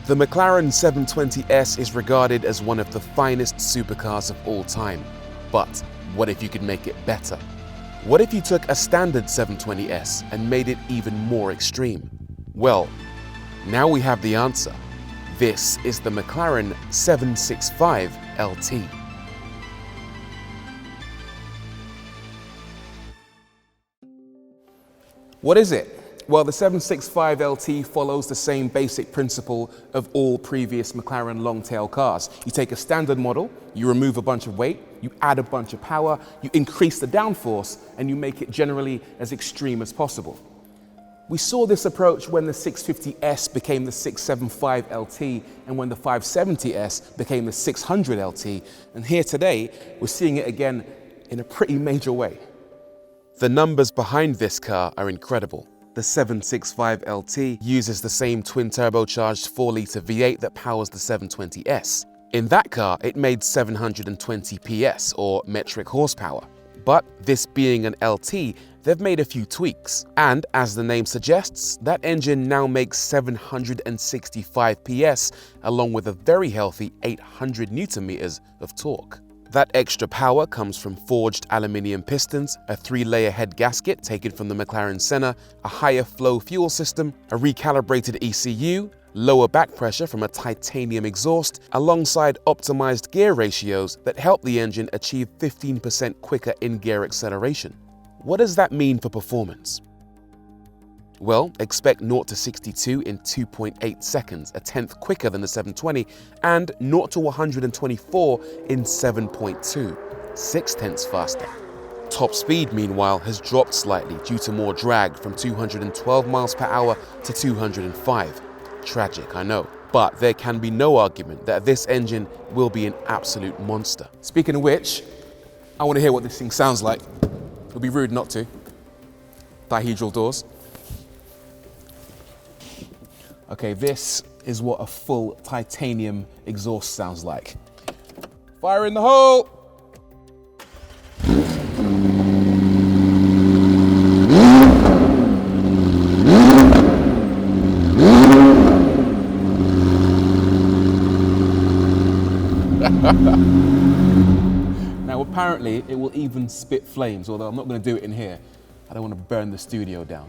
The McLaren 720S is regarded as one of the finest supercars of all time. But what if you could make it better? What if you took a standard 720S and made it even more extreme? Well, now we have the answer. This is the McLaren 765LT. What is it? Well, the 765LT follows the same basic principle of all previous McLaren long-tail cars. You take a standard model, you remove a bunch of weight, you add a bunch of power, you increase the downforce, and you make it generally as extreme as possible. We saw this approach when the 650S became the 675LT and when the 570S became the 600LT. And here today, we're seeing it again in a pretty major way. The numbers behind this car are incredible. The 765LT uses the same twin-turbocharged 4-litre V8 that powers the 720S. In that car, it made 720 PS, or metric horsepower. But this being an LT, they've made a few tweaks. And as the name suggests, that engine now makes 765 PS, along with a very healthy 800 Nm of torque. That extra power comes from forged aluminium pistons, a 3-layer head gasket taken from the McLaren Senna, a higher flow fuel system, a recalibrated ECU, lower back pressure from a titanium exhaust, alongside optimized gear ratios that help the engine achieve 15% quicker in-gear acceleration. What does that mean for performance? Well, expect 0 to 62 in 2.8 seconds, a tenth quicker than the 720, and 0 to 124 in 7.2, 6/10 faster. Top speed, meanwhile, has dropped slightly due to more drag from 212 miles per hour to 205. Tragic, I know, but there can be no argument that this engine will be an absolute monster. Speaking of which, I want to hear what this thing sounds like. It would be rude not to. Dihedral doors. Okay, this is what a full titanium exhaust sounds like. Fire in the hole! Now apparently it will even spit flames, although I'm not going to do it in here. I don't want to burn the studio down.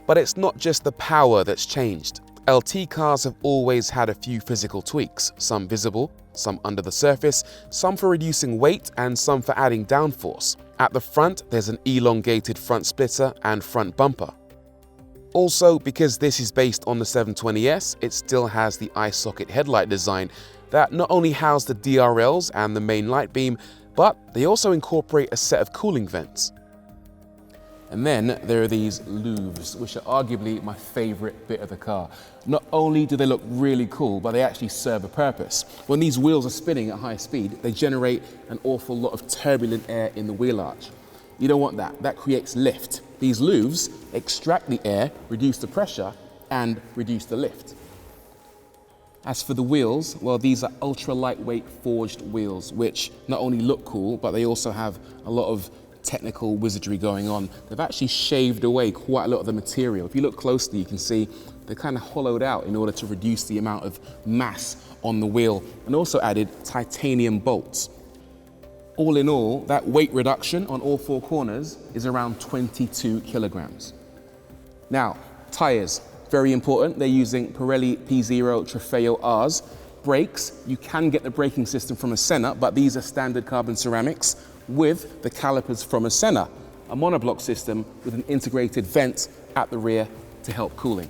But it's not just the power that's changed. LT cars have always had a few physical tweaks, some visible, some under the surface, some for reducing weight and some for adding downforce. At the front, there's an elongated front splitter and front bumper. Also, because this is based on the 720S, it still has the eye socket headlight design that not only house the DRLs and the main light beam, but they also incorporate a set of cooling vents. And then there are these louvres, which are arguably my favorite bit of the car. Not only do they look really cool, but they actually serve a purpose. When these wheels are spinning at high speed, they generate an awful lot of turbulent air in the wheel arch. You don't want that. That creates lift. These louvres extract the air, reduce the pressure, and reduce the lift. As for the wheels, well, these are ultra lightweight forged wheels, which not only look cool, but they also have a lot of technical wizardry going on. They've actually shaved away quite a lot of the material. If you look closely, you can see they're kind of hollowed out in order to reduce the amount of mass on the wheel, and also added titanium bolts. All in all, that weight reduction on all four corners is around 22 kilograms. Now, tires, very important. They're using Pirelli P0 Trofeo Rs. Brakes, you can get the braking system from a Senna, but these are standard carbon ceramics with the calipers from a Senna, a monoblock system with an integrated vent at the rear to help cooling.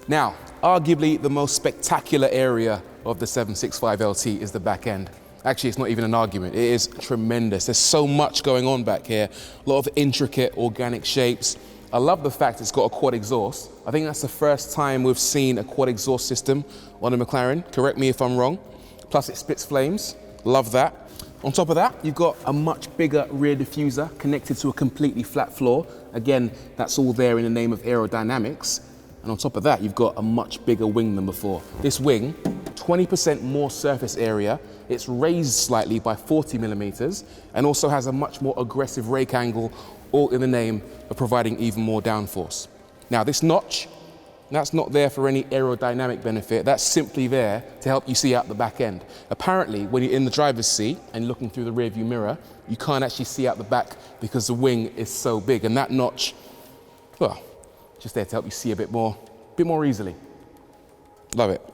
Now, arguably the most spectacular area of the 765LT is the back end. Actually, it's not even an argument. It is tremendous. There's so much going on back here. A lot of intricate organic shapes. I love the fact it's got a quad exhaust. I think that's the first time we've seen a quad exhaust system on a McLaren. Correct me if I'm wrong. Plus it spits flames. Love that. On top of that, you've got a much bigger rear diffuser connected to a completely flat floor. Again, that's all there in the name of aerodynamics. And on top of that, you've got a much bigger wing than before. This wing, 20% more surface area. It's raised slightly by 40 millimeters and also has a much more aggressive rake angle, all in the name of providing even more downforce. Now, this notch That's not there for any aerodynamic benefit. That's simply there to help you see out the back end. Apparently, when you're in the driver's seat and looking through the rearview mirror, you can't actually see out the back because the wing is so big. And that notch, well, just there to help you see a bit more easily. Love it.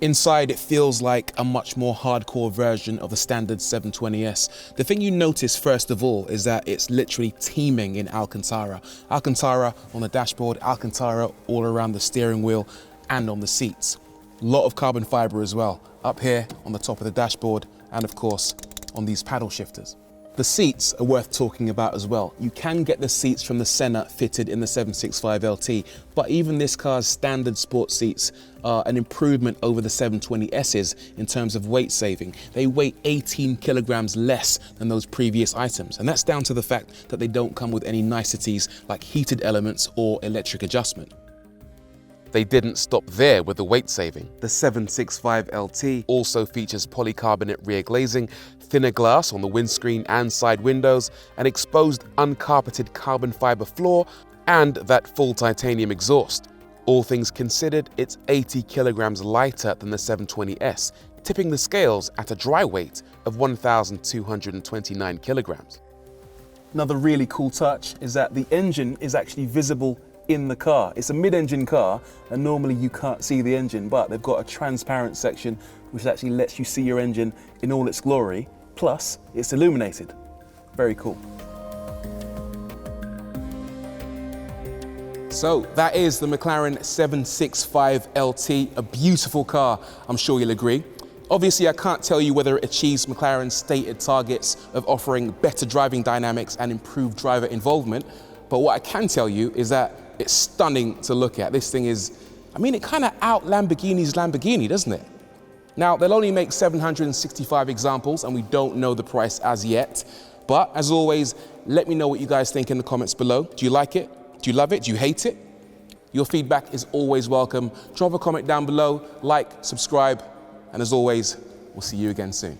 Inside, it feels like a much more hardcore version of the standard 720S. The thing you notice first of all is that it's literally teeming in Alcantara. Alcantara on the dashboard, Alcantara all around the steering wheel and on the seats. A lot of carbon fiber as well, up here on the top of the dashboard and of course on these paddle shifters. The seats are worth talking about as well. You can get the seats from the Senna fitted in the 765LT, but even this car's standard sport seats are an improvement over the 720S's in terms of weight saving. They weigh 18 kilograms less than those previous items, and that's down to the fact that they don't come with any niceties like heated elements or electric adjustment. They didn't stop there with the weight saving. The 765LT also features polycarbonate rear glazing, thinner glass on the windscreen and side windows, an exposed uncarpeted carbon fiber floor, and that full titanium exhaust. All things considered, it's 80 kilograms lighter than the 720S, tipping the scales at a dry weight of 1,229 kilograms. Another really cool touch is that the engine is actually visible in the car. It's a mid-engine car and normally you can't see the engine, but they've got a transparent section which actually lets you see your engine in all its glory, plus it's illuminated. Very cool. So that is the McLaren 765LT, a beautiful car, I'm sure you'll agree. Obviously, I can't tell you whether it achieves McLaren's stated targets of offering better driving dynamics and improved driver involvement, but what I can tell you is that it's stunning to look at. This thing is, I mean, it kind of out Lamborghini's Lamborghini, doesn't it? Now, they'll only make 765 examples and we don't know the price as yet. But as always, let me know what you guys think in the comments below. Do you like it? Do you love it? Do you hate it? Your feedback is always welcome. Drop a comment down below, like, subscribe, and as always, we'll see you again soon.